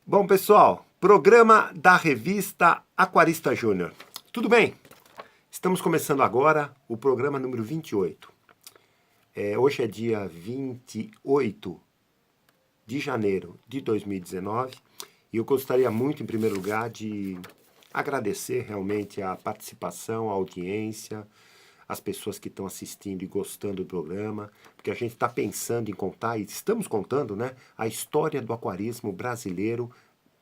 Bom, pessoal, programa da revista Aquarista Júnior. Tudo bem? Estamos começando agora o programa número 28. Hoje é dia 28 de janeiro de 2019 e eu gostaria muito, em primeiro lugar, de agradecer realmente a participação, a audiência, as pessoas que estão assistindo e gostando do programa, porque a gente está pensando em contar, e estamos contando, né, a história do aquarismo brasileiro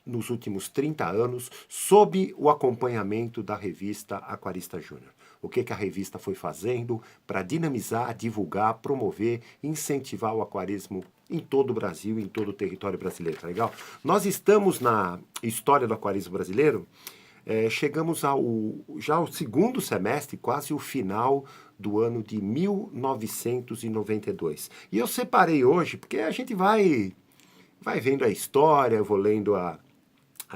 nos últimos 30 anos, sob o acompanhamento da revista Aquarista Júnior. O que a revista foi fazendo para dinamizar, divulgar, promover, incentivar o aquarismo em todo o Brasil, em todo o território brasileiro, tá legal? Nós estamos na história do aquarismo brasileiro, chegamos já ao segundo semestre, quase o final do ano de 1992. E eu separei hoje, porque a gente vai vendo a história, eu vou lendo a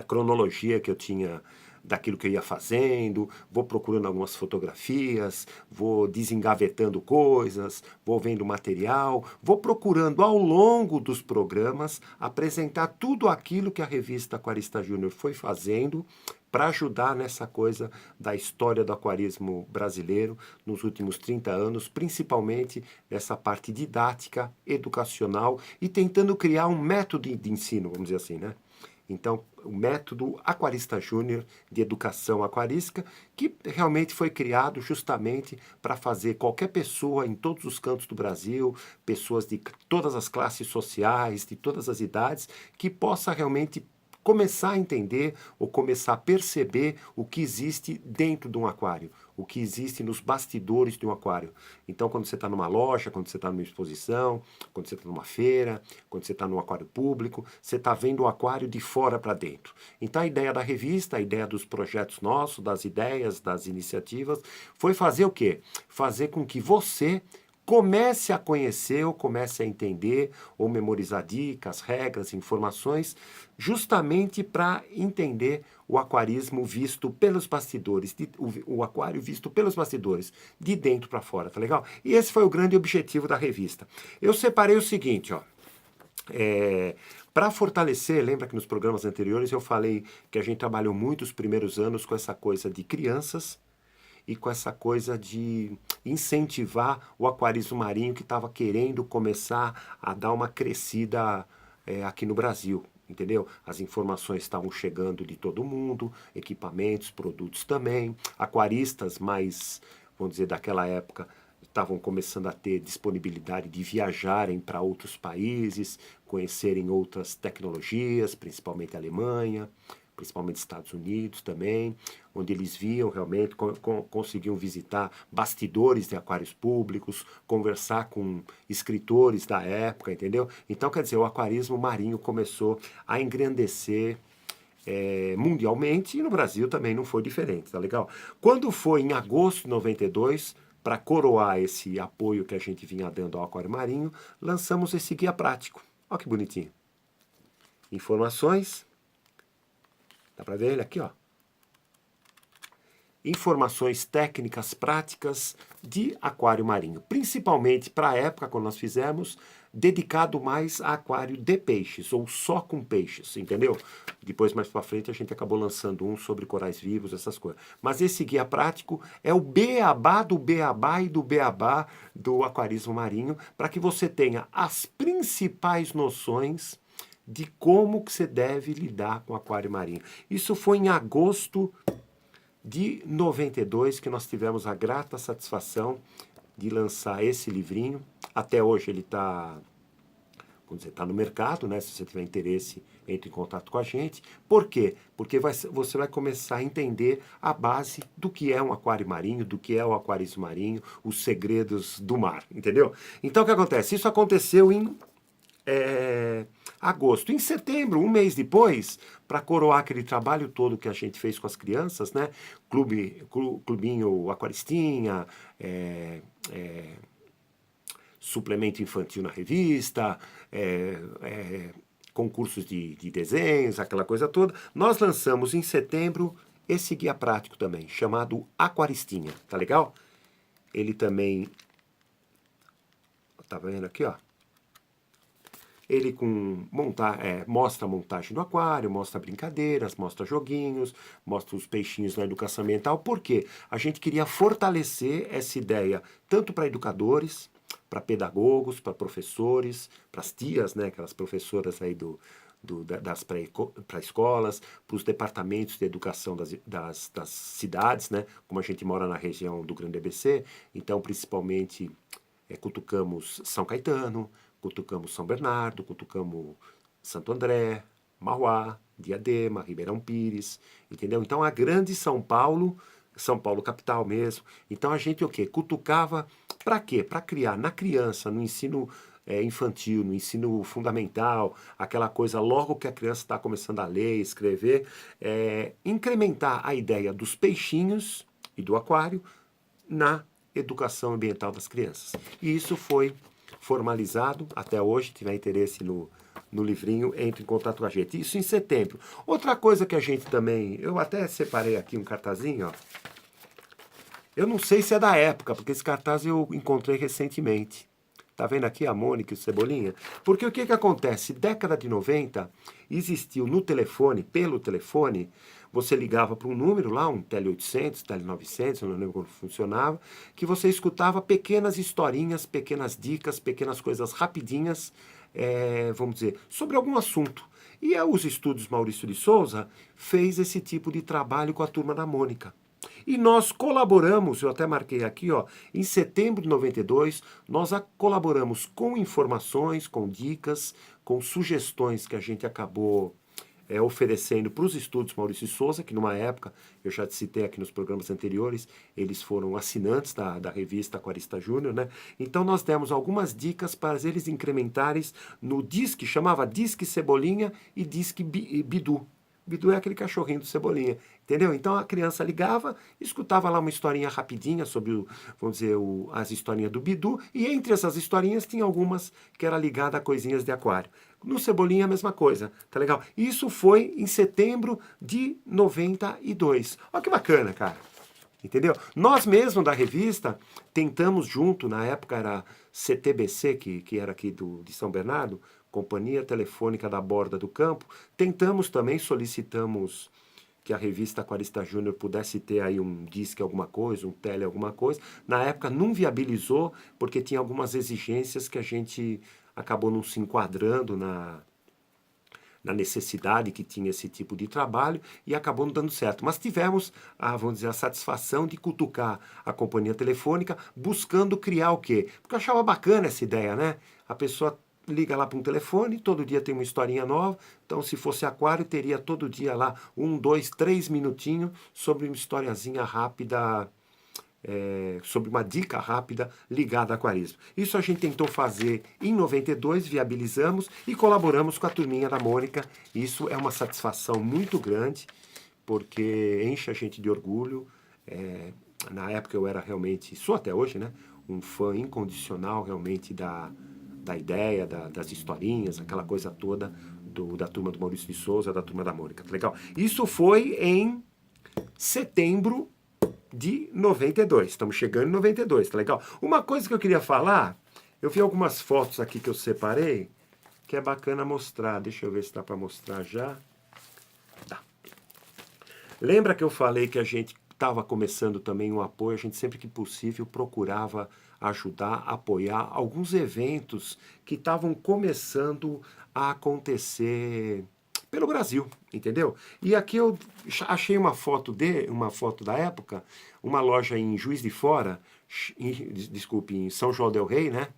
cronologia que eu tinha daquilo que eu ia fazendo, vou procurando algumas fotografias, vou desengavetando coisas, vou vendo material, vou procurando ao longo dos programas apresentar tudo aquilo que a revista Aquarista Júnior foi fazendo para ajudar nessa coisa da história do aquarismo brasileiro nos últimos 30 anos, principalmente nessa parte didática, educacional e tentando criar um método de ensino, vamos dizer assim, né? Então, o método Aquarista Júnior de educação aquarística, que realmente foi criado justamente para fazer qualquer pessoa em todos os cantos do Brasil, pessoas de todas as classes sociais, de todas as idades, que possa realmente começar a entender ou começar a perceber o que existe dentro de um aquário, o que existe nos bastidores de um aquário. Então, quando você está numa loja, quando você está numa exposição, quando você está numa feira, quando você está num aquário público, você está vendo o aquário de fora para dentro. Então, a ideia da revista, a ideia dos projetos nossos, das ideias, das iniciativas, foi fazer o quê? Fazer com que você comece a conhecer ou comece a entender ou memorizar dicas, regras, informações, justamente para entender o aquarismo visto pelos bastidores, o aquário visto pelos bastidores, de dentro para fora, tá legal? E esse foi o grande objetivo da revista. Eu separei o seguinte, ó. Para fortalecer, lembra que nos programas anteriores eu falei que a gente trabalhou muito os primeiros anos com essa coisa de crianças, e com essa coisa de incentivar o aquarismo marinho que estava querendo começar a dar uma crescida aqui no Brasil. Entendeu? As informações estavam chegando de todo mundo, equipamentos, produtos também, aquaristas mais, vamos dizer, daquela época estavam começando a ter disponibilidade de viajarem para outros países, conhecerem outras tecnologias, principalmente a Alemanha, principalmente Estados Unidos também, onde eles viam realmente, conseguiam visitar bastidores de aquários públicos, conversar com escritores da época, entendeu? Então, quer dizer, o aquarismo marinho começou a engrandecer mundialmente e no Brasil também não foi diferente, tá legal? Quando foi em agosto de 92, para coroar esse apoio que a gente vinha dando ao aquário marinho, lançamos esse guia prático. Olha que bonitinho. Informações. Dá para ver ele aqui, ó. Informações técnicas práticas de aquário marinho, principalmente para a época quando nós fizemos, dedicado mais a aquário de peixes ou só com peixes, entendeu? Depois mais para frente a gente acabou lançando um sobre corais vivos, essas coisas. Mas esse guia prático é o beabá do beabá e do beabá do aquarismo marinho, para que você tenha as principais noções de como que você deve lidar com o aquário marinho. Isso foi em agosto de 92 que nós tivemos a grata satisfação de lançar esse livrinho. Até hoje ele está, vamos dizer, tá no mercado, né? Se você tiver interesse, entre em contato com a gente. Por quê? Porque você vai começar a entender a base do que é um aquário marinho, do que é o aquarismo marinho, os segredos do mar, entendeu? Então o que acontece? Isso aconteceu em agosto. Em setembro, um mês depois, para coroar aquele trabalho todo que a gente fez com as crianças, né? Clubinho Aquaristinha, suplemento infantil na revista, concursos de desenhos, aquela coisa toda. Nós lançamos em setembro esse guia prático também, chamado Aquaristinha, tá legal? Ele também, tá vendo aqui, ó? ele mostra a montagem do aquário, mostra brincadeiras, mostra joguinhos, mostra os peixinhos na educação ambiental. Por quê? A gente queria fortalecer essa ideia tanto para educadores, para pedagogos, para professores, para as tias, né, aquelas professoras aí das pré-escolas, para os departamentos de educação das cidades, né, como a gente mora na região do Grande ABC, então principalmente cutucamos São Caetano, cutucamos São Bernardo, cutucamos Santo André, Mauá, Diadema, Ribeirão Pires, entendeu? Então a grande São Paulo capital mesmo. Então a gente o quê? Cutucava para quê? Para criar na criança, no ensino infantil, no ensino fundamental, aquela coisa logo que a criança está começando a ler, escrever, incrementar a ideia dos peixinhos e do aquário na educação ambiental das crianças. E isso foi formalizado até hoje. Se tiver interesse no livrinho, entre em contato com a gente. Isso em setembro. Outra coisa que a gente também... Eu até separei aqui um cartazinho, ó. Eu não sei se é da época, porque esse cartaz eu encontrei recentemente. Tá vendo aqui a Mônica e o Cebolinha? Porque o que acontece? Década de 90, existiu no telefone, pelo telefone, você ligava para um número lá, um Tele 800, Tele 900, eu não lembro como funcionava, que você escutava pequenas historinhas, pequenas dicas, pequenas coisas rapidinhas, vamos dizer, sobre algum assunto. E os Estúdios Maurício de Souza fez esse tipo de trabalho com a Turma da Mônica. E nós colaboramos, eu até marquei aqui, ó, em setembro de 92, nós colaboramos com informações, com dicas, com sugestões que a gente acabou oferecendo para os Estúdios Maurício de Souza, que numa época, eu já te citei aqui nos programas anteriores, eles foram assinantes da revista Aquarista Júnior, né? Então nós demos algumas dicas para eles incrementarem no Disque, chamava Disque Cebolinha e Disque Bidu. Bidu é aquele cachorrinho do Cebolinha, entendeu? Então a criança ligava, escutava lá uma historinha rapidinha sobre, vamos dizer, as historinhas do Bidu, e entre essas historinhas tinha algumas que era ligada a coisinhas de aquário. No Cebolinha a mesma coisa, tá legal? Isso foi em setembro de 92. Olha que bacana, cara. Entendeu? Nós mesmos da revista tentamos junto, na época era CTBC, que era aqui de São Bernardo, Companhia Telefônica da Borda do Campo, tentamos também, solicitamos que a revista Aquarista Júnior pudesse ter aí um disque alguma coisa, um tele alguma coisa. Na época não viabilizou, porque tinha algumas exigências que a gente acabou não se enquadrando na necessidade que tinha esse tipo de trabalho e acabou não dando certo. Mas tivemos, vamos dizer, a satisfação de cutucar a companhia telefônica buscando criar o quê? Porque eu achava bacana essa ideia, né? A pessoa liga lá para um telefone, todo dia tem uma historinha nova, então se fosse aquário, teria todo dia lá 1, 2, 3 minutinhos sobre uma historiazinha rápida, sobre uma dica rápida ligada a aquarismo. Isso a gente tentou fazer em 92, viabilizamos e colaboramos com a turminha da Mônica. Isso é uma satisfação muito grande, porque enche a gente de orgulho. Na época eu era realmente, sou até hoje, né, um fã incondicional realmente da ideia, das historinhas, aquela coisa toda da turma do Maurício de Souza, da turma da Mônica. Tá legal? Isso foi em setembro de 92. Estamos chegando em 92, tá legal? Uma coisa que eu queria falar, eu vi algumas fotos aqui que eu separei, que é bacana mostrar. Deixa eu ver se dá para mostrar já. Tá. Lembra que eu falei que a gente estava começando também um apoio, a gente sempre que possível procurava ajudar, apoiar alguns eventos que estavam começando a acontecer pelo Brasil, entendeu? E aqui eu achei uma foto da época, uma loja em Juiz de Fora, em São João del Rei, né?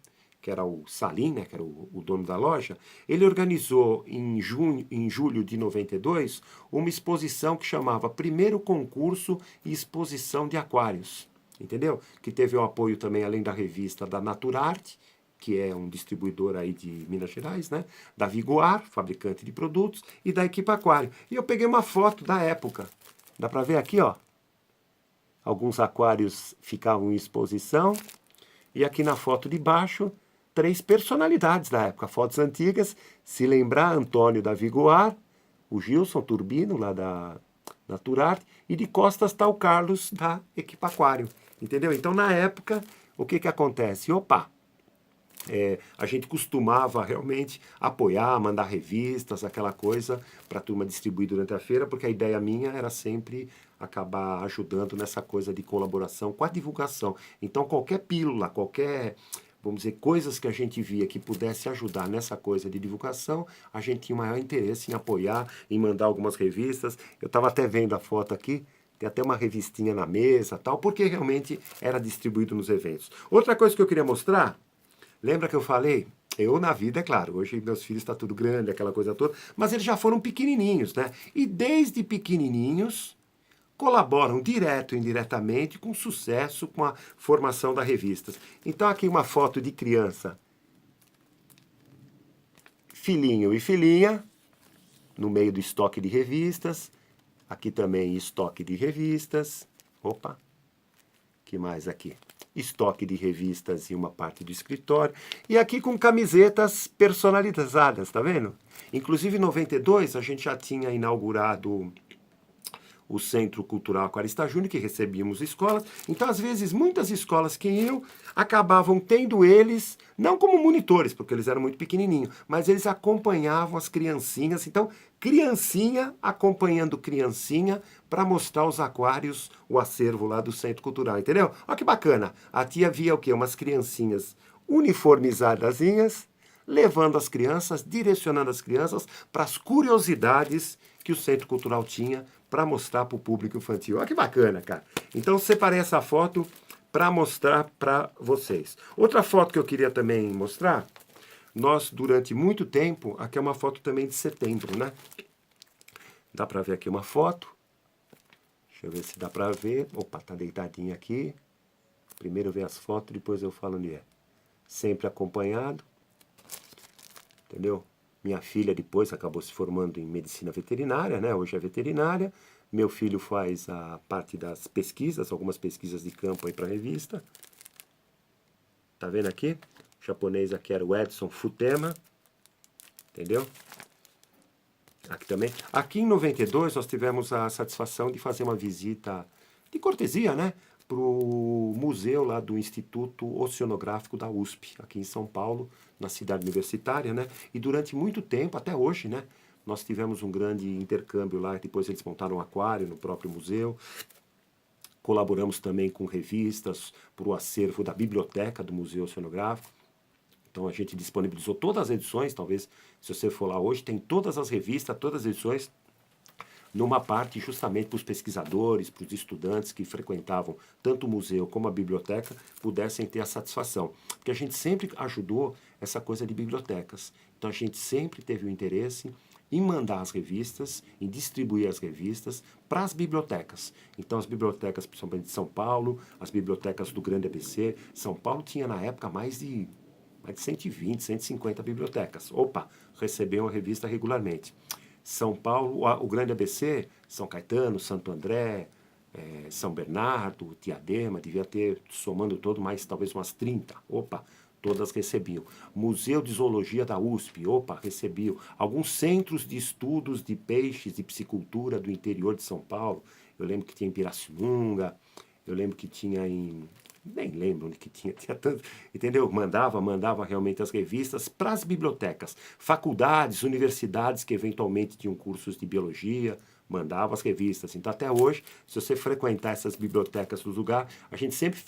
Que era o Salim, né, que era o dono da loja. Ele organizou em julho de 92 uma exposição que chamava Primeiro Concurso e Exposição de Aquários, entendeu? Que teve o apoio também, além da revista, da Naturarte, que é um distribuidor aí de Minas Gerais, né? Da Viguar, fabricante de produtos, e da Equipa Aquário. E eu peguei uma foto da época. Dá para ver aqui, ó. Alguns aquários ficavam em exposição. E aqui na foto de baixo, 3 personalidades da época. Fotos antigas, se lembrar, Antônio da Viguar, o Gilson Turbino, lá da Naturarte, e de costas está o Carlos da Equipa Aquário. Entendeu? Então, na época, o que acontece? Opa! A gente costumava realmente apoiar, mandar revistas, aquela coisa para a turma distribuir durante a feira, porque a ideia minha era sempre acabar ajudando nessa coisa de colaboração com a divulgação. Então qualquer pílula, qualquer, vamos dizer, coisas que a gente via que pudesse ajudar nessa coisa de divulgação, a gente tinha o maior interesse em apoiar, em mandar algumas revistas. Eu estava até vendo a foto aqui, tem até uma revistinha na mesa, tal, porque realmente era distribuído nos eventos. Outra coisa que eu queria mostrar, lembra que eu falei? Eu na vida, é claro, hoje meus filhos estão tudo grande, aquela coisa toda, mas eles já foram pequenininhos, né? E desde pequenininhos colaboram direto e indiretamente com sucesso com a formação da revista. Então aqui uma foto de criança, filhinho e filhinha, no meio do estoque de revistas. Aqui também estoque de revistas. Opa, que mais aqui? Estoque de revistas e uma parte do escritório. E aqui com camisetas personalizadas, tá vendo? Inclusive em 92 a gente já tinha inaugurado o Centro Cultural Aquarista Júnior, que recebíamos escolas. Então, às vezes, muitas escolas que iam acabavam tendo eles, não como monitores, porque eles eram muito pequenininhos, mas eles acompanhavam as criancinhas. Então, criancinha acompanhando criancinha para mostrar os aquários, o acervo lá do Centro Cultural, entendeu? Olha que bacana. A tia via o quê? Umas criancinhas uniformizadazinhas, levando as crianças, direcionando as crianças para as curiosidades que o Centro Cultural tinha para mostrar para o público infantil. Olha que bacana, cara. Então, separei essa foto para mostrar para vocês. Outra foto que eu queria também mostrar, nós, durante muito tempo, aqui é uma foto também de setembro, né? Dá para ver aqui uma foto. Deixa eu ver se dá para ver. Opa, tá deitadinha aqui. Primeiro eu ver as fotos, depois eu falo onde é. Sempre acompanhado. Entendeu? Minha filha depois acabou se formando em medicina veterinária, né? Hoje é veterinária. Meu filho faz a parte das pesquisas, algumas pesquisas de campo aí para a revista. Tá vendo aqui? O japonês aqui era o Edson Futema. Entendeu? Aqui também. Aqui em 92 nós tivemos a satisfação de fazer uma visita de cortesia, né? Para o museu lá do Instituto Oceanográfico da USP, aqui em São Paulo, na cidade universitária, né? E durante muito tempo, até hoje, né? Nós tivemos um grande intercâmbio lá, depois eles montaram um aquário no próprio museu. Colaboramos também com revistas para o acervo da biblioteca do Museu Oceanográfico. Então a gente disponibilizou todas as edições, talvez se você for lá hoje, tem todas as revistas, todas as edições, numa parte justamente para os pesquisadores, para os estudantes que frequentavam tanto o museu como a biblioteca, pudessem ter a satisfação. Porque a gente sempre ajudou essa coisa de bibliotecas. Então a gente sempre teve o interesse em mandar as revistas, em distribuir as revistas para as bibliotecas. Então as bibliotecas, principalmente de São Paulo, as bibliotecas do Grande ABC, São Paulo tinha na época mais de 120, 150 bibliotecas. Opa, recebiam a revista regularmente. São Paulo, o Grande ABC, São Caetano, Santo André, São Bernardo, Diadema, devia ter, somando todo, mais talvez umas 30. Opa, todas recebiam. Museu de Zoologia da USP, opa, recebiam. Alguns centros de estudos de peixes e piscicultura do interior de São Paulo. Eu lembro que tinha em Pirassununga, eu lembro que tinha em... Nem lembro onde que tinha tanto, entendeu? Mandava realmente as revistas para as bibliotecas, faculdades, universidades que eventualmente tinham cursos de biologia, mandava as revistas. Então até hoje, se você frequentar essas bibliotecas do lugar, a gente sempre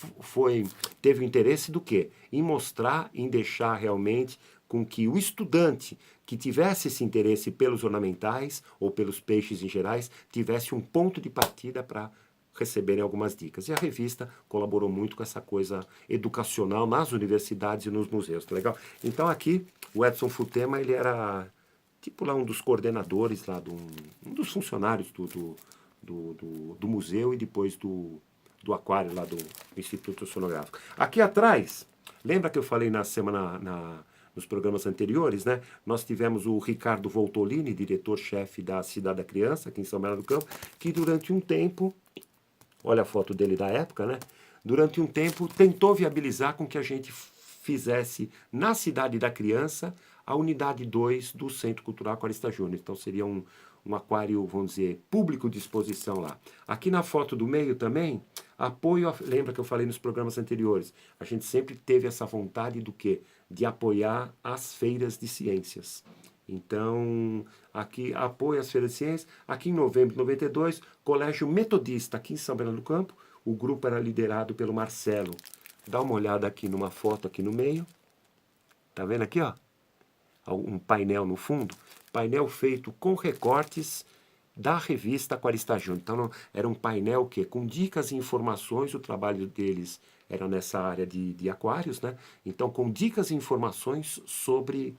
teve o interesse do quê? Em mostrar, em deixar realmente com que o estudante que tivesse esse interesse pelos ornamentais ou pelos peixes em gerais, tivesse um ponto de partida para receberem algumas dicas. E a revista colaborou muito com essa coisa educacional nas universidades e nos museus, tá legal? Então aqui, o Edson Futema, ele era tipo lá um dos coordenadores lá, um dos funcionários do museu e depois do aquário lá do Instituto Oceanográfico. Aqui atrás, lembra que eu falei na semana... nos programas anteriores, né? Nós tivemos o Ricardo Voltolini, diretor-chefe da Cidade da Criança, aqui em São Bernardo do Campo, que durante um tempo, olha a foto dele da época, né? Durante um tempo tentou viabilizar com que a gente fizesse na Cidade da Criança a unidade 2 do Centro Cultural Aquarista Júnior. Então seria um aquário, vamos dizer, público de exposição lá. Aqui na foto do meio também, apoio, lembra que eu falei nos programas anteriores, a gente sempre teve essa vontade do quê? de apoiar as feiras de ciências. Então, aqui apoia as feiras de ciências. Aqui em novembro de 92, Colégio Metodista, aqui em São Bernardo do Campo, o grupo era liderado pelo Marcelo. Dá uma olhada aqui numa foto aqui no meio. Tá vendo aqui, ó? Um painel no fundo. Painel feito com recortes da revista Aquarista Júnior. Então, era um painel que, com dicas e informações, o trabalho deles era nessa área de aquários, né? Então, com dicas e informações sobre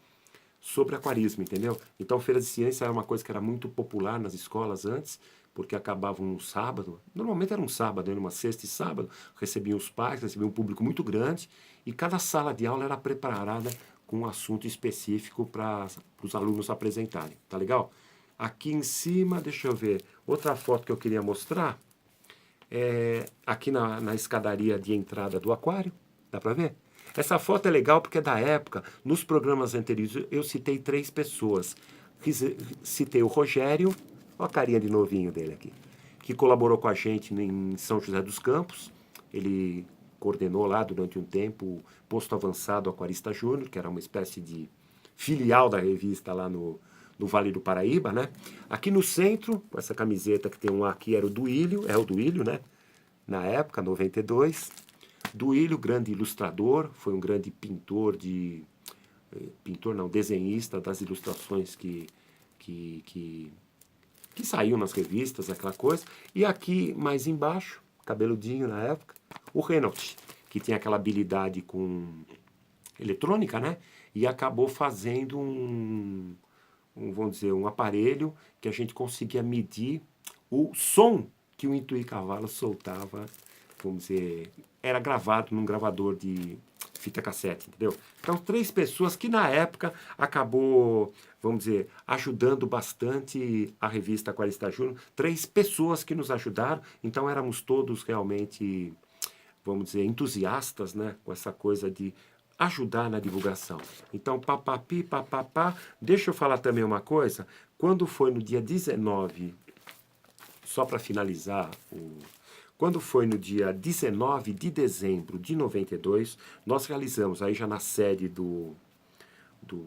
aquarismo, entendeu? Então, feira de ciência era uma coisa que era muito popular nas escolas antes, porque acabavam no sábado, normalmente era um sábado, uma sexta e sábado, recebiam os pais, recebiam um público muito grande, e cada sala de aula era preparada com um assunto específico para os alunos apresentarem, tá legal? Aqui em cima, deixa eu ver, outra foto que eu queria mostrar, aqui na escadaria de entrada do aquário, dá para ver? Essa foto é legal porque é da época. Nos programas anteriores eu citei 3 pessoas. Citei o Rogério, olha a carinha de novinho dele aqui, que colaborou com a gente em São José dos Campos. Ele coordenou lá durante um tempo o Posto Avançado Aquarista Júnior, que era uma espécie de filial da revista lá no Vale do Paraíba, né? Aqui no centro, com essa camiseta que tem um aqui, era o Duílio, é o Duílio, né? Na época, 92. Duílio, grande ilustrador, foi um grande desenhista das ilustrações que saíam nas revistas, aquela coisa. E aqui, mais embaixo, cabeludinho na época, o Renault, que tinha aquela habilidade com eletrônica, né? E acabou fazendo vamos dizer, um aparelho que a gente conseguia medir o som que o Intuí Cavalo soltava, vamos dizer, era gravado num gravador de fita cassete, entendeu? Então, 3 pessoas que na época acabou, vamos dizer, ajudando bastante a revista Aquarista Júnior. 3 pessoas que nos ajudaram, então éramos todos realmente, vamos dizer, entusiastas, né? Com essa coisa de ajudar na divulgação. Então, papapi, papapá. Deixa eu falar também uma coisa. Quando foi no dia 19, só para finalizar quando foi no dia 19 de dezembro de 92, nós realizamos, aí já na sede do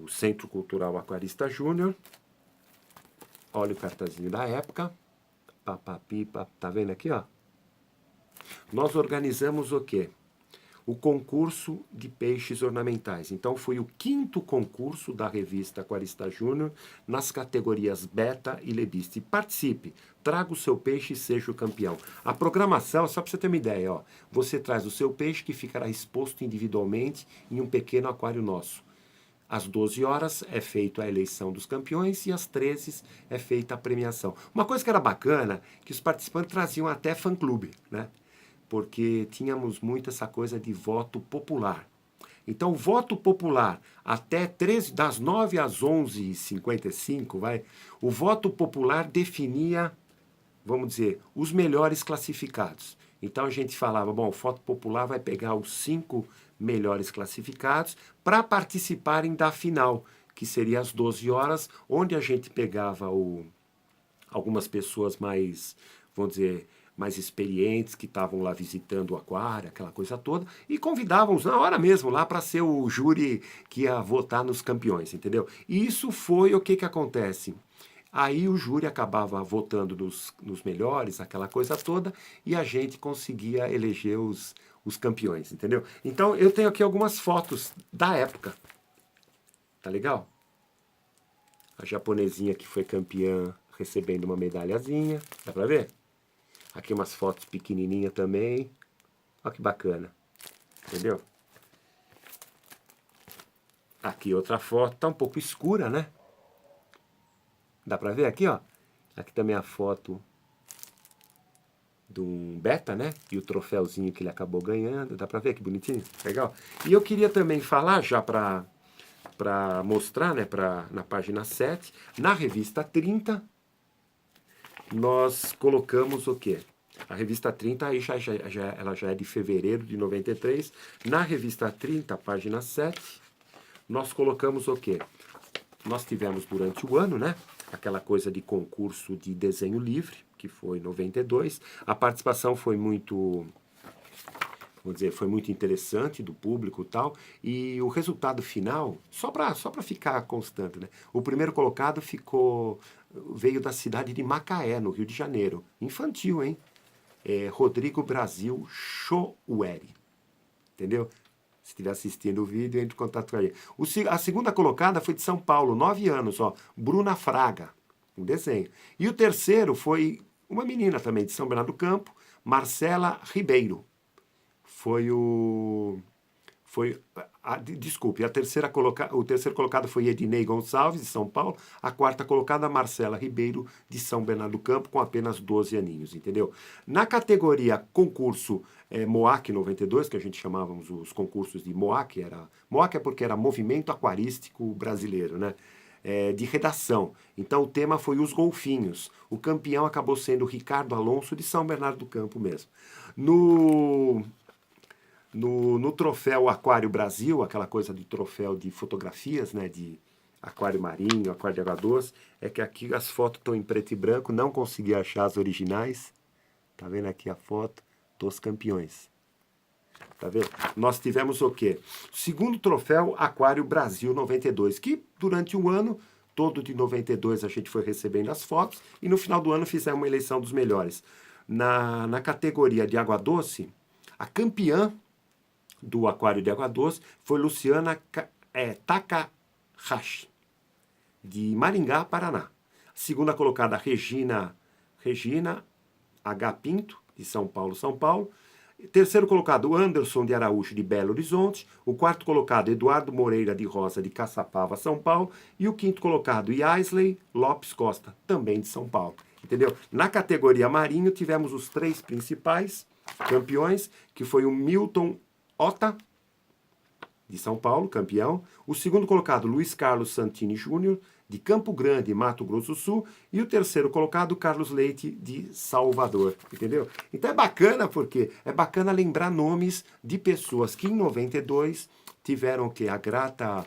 Centro Cultural Aquarista Júnior, olha o cartazinho da época, papapipa, tá vendo aqui, ó? Nós organizamos o quê? O concurso de peixes ornamentais. Então, foi o 5º concurso da revista Aquarista Júnior nas categorias Beta e Lebiste. Participe, traga o seu peixe e seja o campeão. A programação, só para você ter uma ideia, ó, você traz o seu peixe que ficará exposto individualmente em um pequeno aquário nosso. Às 12 horas é feita a eleição dos campeões e às 13 é feita a premiação. Uma coisa que era bacana, que os participantes traziam até fã-clube, né? Porque tínhamos muito essa coisa de voto popular. Então, o voto popular, até das 9 às 11h55, o voto popular definia, vamos dizer, os melhores classificados. Então, a gente falava, bom, o voto popular vai pegar os 5 melhores classificados para participarem da final, que seria às 12 horas, onde a gente pegava algumas pessoas mais, vamos dizer, mais experientes, que estavam lá visitando o aquário, aquela coisa toda, e convidávamos na hora mesmo lá para ser o júri que ia votar nos campeões, entendeu? E isso foi o que acontece. Aí o júri acabava votando nos melhores, aquela coisa toda, e a gente conseguia eleger os campeões, entendeu? Então eu tenho aqui algumas fotos da época. Tá legal? A japonesinha que foi campeã recebendo uma medalhazinha, dá pra ver? Aqui umas fotos pequenininhas também. Olha que bacana. Entendeu? Aqui outra foto. Tá um pouco escura, né? Dá pra ver aqui, ó? Aqui também a foto de um beta, né? E o troféuzinho que ele acabou ganhando. Dá pra ver que bonitinho? Legal. E eu queria também falar, já pra mostrar, né? Na página 7, na revista 30... nós colocamos o quê? A revista 30, aí ela já é de fevereiro de 93. Na revista 30, página 7, nós colocamos o quê? Nós tivemos durante o ano, né? Aquela coisa de concurso de desenho livre, que foi em 92. A participação foi muito vou dizer, foi muito interessante do público e tal, e o resultado final, só para ficar constante, né? O primeiro colocado veio da cidade de Macaé, no Rio de Janeiro. Infantil, hein? Rodrigo Brasil Choueri. Entendeu? Se estiver assistindo o vídeo, entre em contato com ele. A segunda colocada foi de São Paulo, 9 anos, ó, Bruna Fraga, um desenho. E o terceiro foi uma menina também de São Bernardo do Campo, Marcela Ribeiro. Foi o. Desculpe, o terceiro colocado foi Ednei Gonçalves, de São Paulo. A quarta colocada, Marcela Ribeiro, de São Bernardo do Campo, com apenas 12 aninhos, entendeu? Na categoria concurso MOAC 92, que a gente chamávamos os concursos de MOAC, MOAC é porque era Movimento Aquarístico Brasileiro, né? De redação. Então o tema foi os golfinhos. O campeão acabou sendo Ricardo Alonso, de São Bernardo do Campo mesmo. No troféu Aquário Brasil, aquela coisa de troféu de fotografias, né, de aquário marinho, aquário de água doce, é que aqui as fotos estão em preto e branco, não consegui achar as originais. Tá vendo aqui a foto dos campeões? Tá vendo? Nós tivemos o quê? Segundo troféu Aquário Brasil 92, que durante um ano, todo de 92 a gente foi recebendo as fotos, e no final do ano fizemos uma eleição dos melhores. Na categoria de água doce, a campeã do Aquário de Água Doce foi Luciana Takahashi, de Maringá, Paraná. Segunda colocada, Regina H. Pinto, de São Paulo, São Paulo. Terceiro colocado, Anderson de Araújo, de Belo Horizonte. O quarto colocado, Eduardo Moreira de Rosa, de Caçapava, São Paulo. E o quinto colocado, Yaisley Lopes Costa, também de São Paulo. Entendeu? Na categoria marinho, tivemos os 3 principais campeões, que foi o Milton Ota, de São Paulo, campeão. O segundo colocado, Luiz Carlos Santini Júnior, de Campo Grande, Mato Grosso do Sul. E o terceiro colocado, Carlos Leite, de Salvador. Entendeu? Então é bacana, porque é bacana lembrar nomes de pessoas que em 92 tiveram que a grata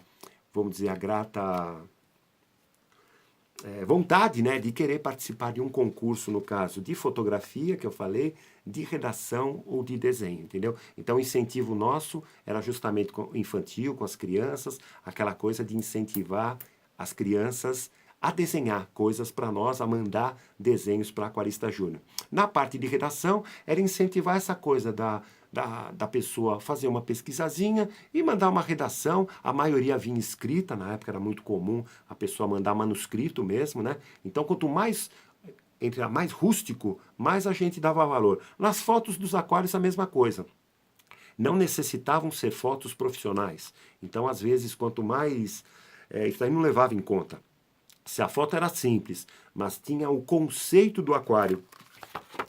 vontade, né, de querer participar de um concurso, no caso de fotografia, que eu falei, de redação ou de desenho, entendeu? Então o incentivo nosso era justamente infantil, com as crianças, aquela coisa de incentivar as crianças a desenhar coisas para nós, a mandar desenhos para Aquarista Júnior. Na parte de redação, era incentivar essa coisa da pessoa fazer uma pesquisazinha e mandar uma redação. A maioria vinha escrita, na época era muito comum a pessoa mandar manuscrito mesmo, né? Então, quanto mais rústico, mais a gente dava valor. Nas fotos dos aquários, a mesma coisa. Não necessitavam ser fotos profissionais. Então, às vezes, quanto mais... isso aí não levava em conta. Se a foto era simples, mas tinha o conceito do aquário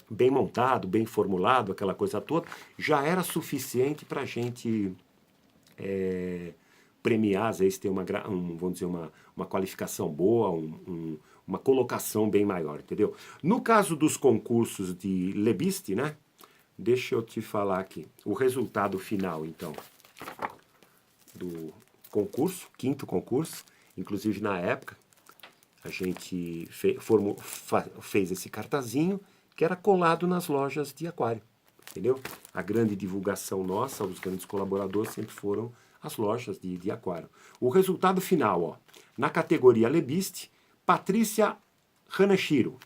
bem montado, bem formulado, aquela coisa toda, já era suficiente para a gente premiar, às vezes ter vamos dizer, uma qualificação boa, uma colocação bem maior, entendeu? No caso dos concursos de Lebiste, né? Deixa eu te falar aqui. O resultado final, então, do concurso, quinto concurso, inclusive na época, a gente fez esse cartazinho que era colado nas lojas de aquário, entendeu? A grande divulgação nossa, os grandes colaboradores sempre foram as lojas de aquário. O resultado final, ó, na categoria Lebiste, Patrícia Hanashiro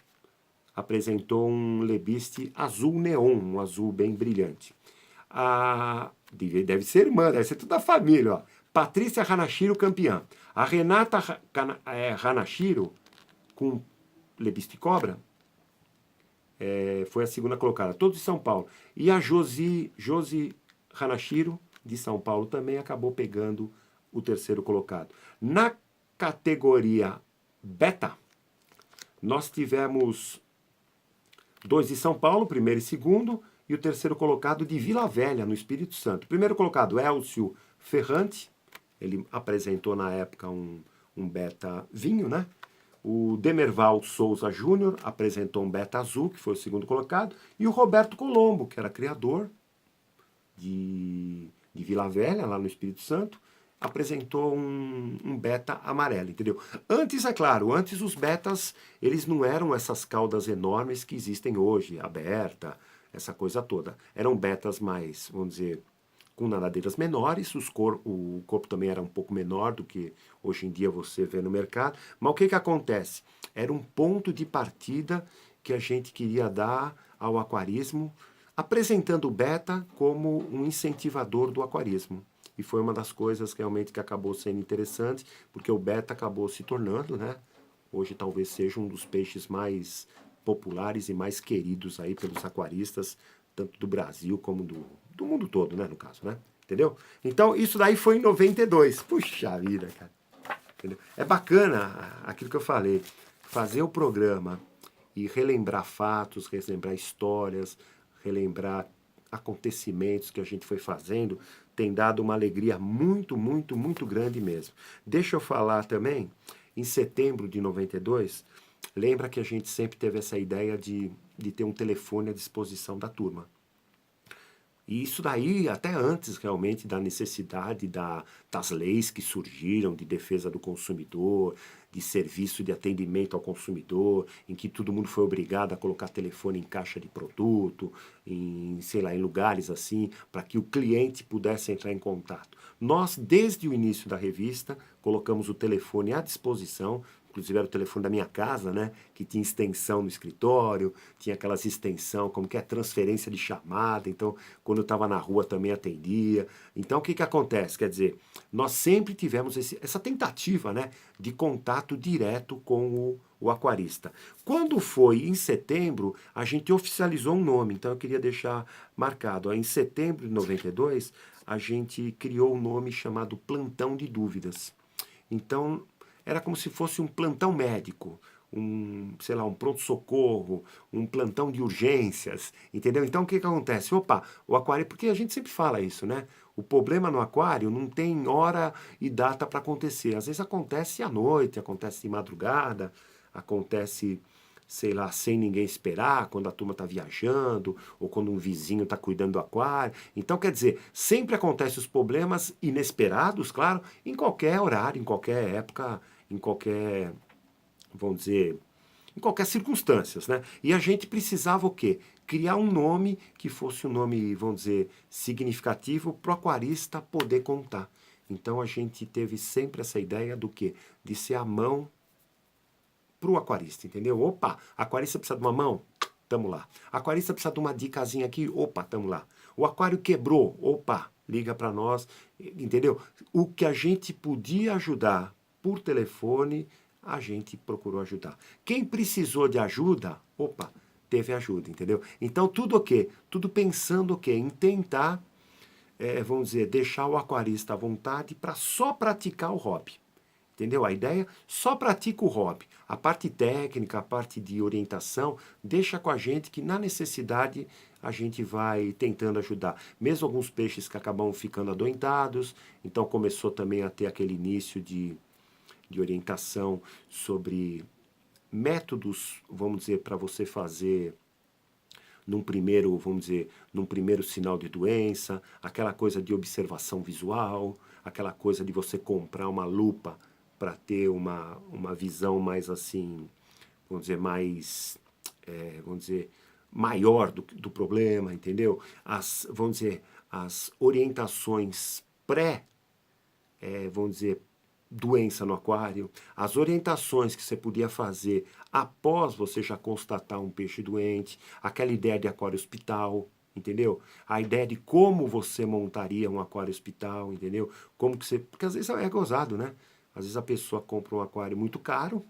apresentou um Lebiste azul neon, um azul bem brilhante. Deve ser irmã, deve ser toda a família, ó. Patrícia Hanashiro, campeã. A Renata Hanashiro, com Lebiste Cobra, foi a segunda colocada. Todos de São Paulo. E a Josi Hanashiro, de São Paulo, também acabou pegando o terceiro colocado. Na categoria Beta, nós tivemos 2 de São Paulo, primeiro e segundo, e o terceiro colocado de Vila Velha, no Espírito Santo. Primeiro colocado, Elcio Ferrante. Ele apresentou na época um beta vinho, né? O Demerval Souza Júnior apresentou um beta azul, que foi o segundo colocado. E o Roberto Colombo, que era criador de Vila Velha, lá no Espírito Santo, apresentou um beta amarelo, entendeu? Antes, é claro, os betas, eles não eram essas caudas enormes que existem hoje, aberta, essa coisa toda. Eram betas mais, vamos dizer, com nadadeiras menores, o corpo também era um pouco menor do que hoje em dia você vê no mercado. Mas o que que acontece? Era um ponto de partida que a gente queria dar ao aquarismo, apresentando o beta como um incentivador do aquarismo. E foi uma das coisas realmente que acabou sendo interessante, porque o beta acabou se tornando, né? Hoje talvez seja um dos peixes mais populares e mais queridos aí pelos aquaristas, tanto do Brasil como do mundo todo, né, no caso, né? Entendeu? Então, isso daí foi em 92. Puxa vida, cara. Entendeu? É bacana aquilo que eu falei, fazer o programa e relembrar fatos, relembrar histórias, relembrar acontecimentos que a gente foi fazendo, tem dado uma alegria muito, muito, muito grande mesmo. Deixa eu falar também, em setembro de 92, lembra que a gente sempre teve essa ideia de ter um telefone à disposição da turma. E isso daí até antes realmente da necessidade das leis que surgiram de defesa do consumidor, de serviço de atendimento ao consumidor, em que todo mundo foi obrigado a colocar telefone em caixa de produto, em, sei lá, em lugares assim, para que o cliente pudesse entrar em contato. Nós, desde o início da revista, colocamos o telefone à disposição, inclusive era o telefone da minha casa, né, que tinha extensão no escritório, tinha aquelas extensão, como que é transferência de chamada, então quando eu estava na rua também atendia. Então o que que acontece? Quer dizer, nós sempre tivemos essa tentativa, né, de contato direto com o aquarista. Quando foi em setembro, a gente oficializou um nome, então eu queria deixar marcado. Em setembro de 92, a gente criou um nome chamado Plantão de Dúvidas. Então, era como se fosse um plantão médico, sei lá, um pronto-socorro, um plantão de urgências, entendeu? Então, o que que acontece? Opa, o aquário, porque a gente sempre fala isso, né? O problema no aquário não tem hora e data para acontecer. Às vezes acontece à noite, acontece de madrugada, acontece, sei lá, sem ninguém esperar, quando a turma está viajando, ou quando um vizinho está cuidando do aquário. Então, quer dizer, sempre acontecem os problemas inesperados, claro, em qualquer horário, em qualquer época, em qualquer, vamos dizer, em qualquer circunstâncias, né? E a gente precisava o quê? Criar um nome que fosse um nome, vamos dizer, significativo para o aquarista poder contar. Então a gente teve sempre essa ideia do quê? De ser a mão para o aquarista, entendeu? Opa, aquarista precisa de uma mão? Tamo lá. Aquarista precisa de uma dicasinha aqui? Opa, tamo lá. O aquário quebrou? Opa, liga para nós, entendeu? O que a gente podia ajudar por telefone, a gente procurou ajudar. Quem precisou de ajuda, opa, teve ajuda, entendeu? Então tudo o quê? Tudo pensando o quê? Em tentar, vamos dizer, deixar o aquarista à vontade para só praticar o hobby. Entendeu? A ideia só pratica o hobby. A parte técnica, a parte de orientação, deixa com a gente que na necessidade a gente vai tentando ajudar. Mesmo alguns peixes que acabam ficando adoentados, então começou também a ter aquele início de orientação sobre métodos, vamos dizer, para você fazer num primeiro, vamos dizer, num primeiro sinal de doença, aquela coisa de observação visual, aquela coisa de você comprar uma lupa para ter uma visão mais assim, vamos dizer, mais, vamos dizer, maior do problema, entendeu? Vamos dizer, as orientações vamos dizer, doença no aquário, as orientações que você podia fazer após você já constatar um peixe doente, aquela ideia de aquário hospital, entendeu? A ideia de como você montaria um aquário hospital, entendeu? Como que você, porque às vezes é gozado, né? Às vezes a pessoa compra um aquário muito caro,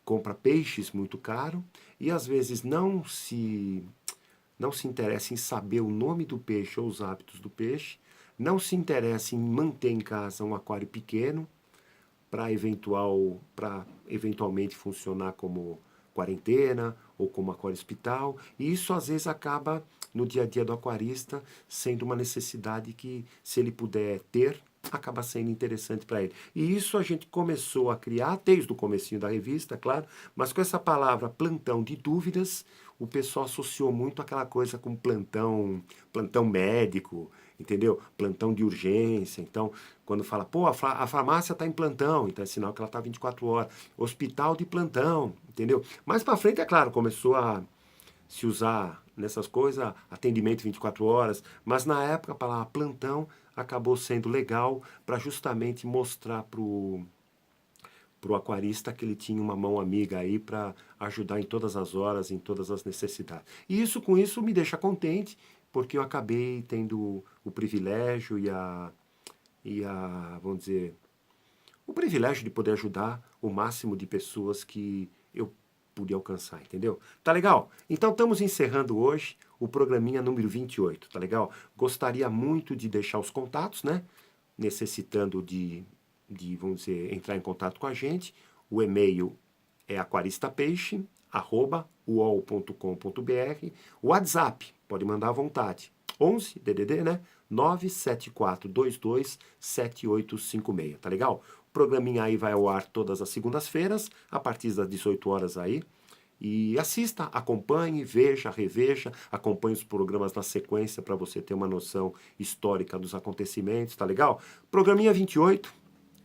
compra peixes muito caro e às vezes não se interessa em saber o nome do peixe ou os hábitos do peixe, não se interessa em manter em casa um aquário pequeno para eventualmente funcionar como quarentena ou como aquário hospital, e isso às vezes acaba no dia a dia do aquarista sendo uma necessidade que, se ele puder ter, acaba sendo interessante para ele. E isso a gente começou a criar desde o comecinho da revista, claro, mas com essa palavra plantão de dúvidas, o pessoal associou muito aquela coisa com plantão médico, entendeu? Plantão de urgência. Então, quando fala, pô, a farmácia está em plantão, então é sinal que ela está 24 horas. Hospital de plantão, entendeu? Mais para frente, é claro, começou a se usar nessas coisas, atendimento 24 horas, mas na época a palavra plantão acabou sendo legal para justamente mostrar pro aquarista que ele tinha uma mão amiga aí para ajudar em todas as horas, em todas as necessidades. E isso com isso me deixa contente, porque eu acabei tendo o privilégio vamos dizer, o privilégio de poder ajudar o máximo de pessoas que eu pude alcançar, entendeu? Tá legal? Então estamos encerrando hoje o programinha número 28, tá legal? Gostaria muito de deixar os contatos, né? Necessitando vamos dizer, entrar em contato com a gente. O e-mail é aquaristapeixe@uol.com.br. O WhatsApp, pode mandar à vontade. 11 DDD, né? 974227856, tá legal? O programinha aí vai ao ar todas as segundas-feiras, a partir das 18 horas aí. E assista, acompanhe, veja, reveja, acompanhe os programas na sequência para você ter uma noção histórica dos acontecimentos, tá legal? Programinha 28,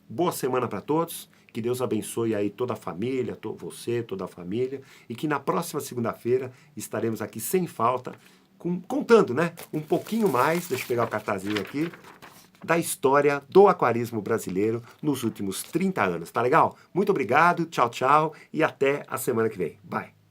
boa semana para todos, que Deus abençoe aí toda a família, você, toda a família, e que na próxima segunda-feira estaremos aqui sem falta, contando, né, um pouquinho mais, deixa eu pegar o cartazinho aqui, da história do aquarismo brasileiro nos últimos 30 anos, tá legal? Muito obrigado, tchau, tchau, e até a semana que vem. Bye!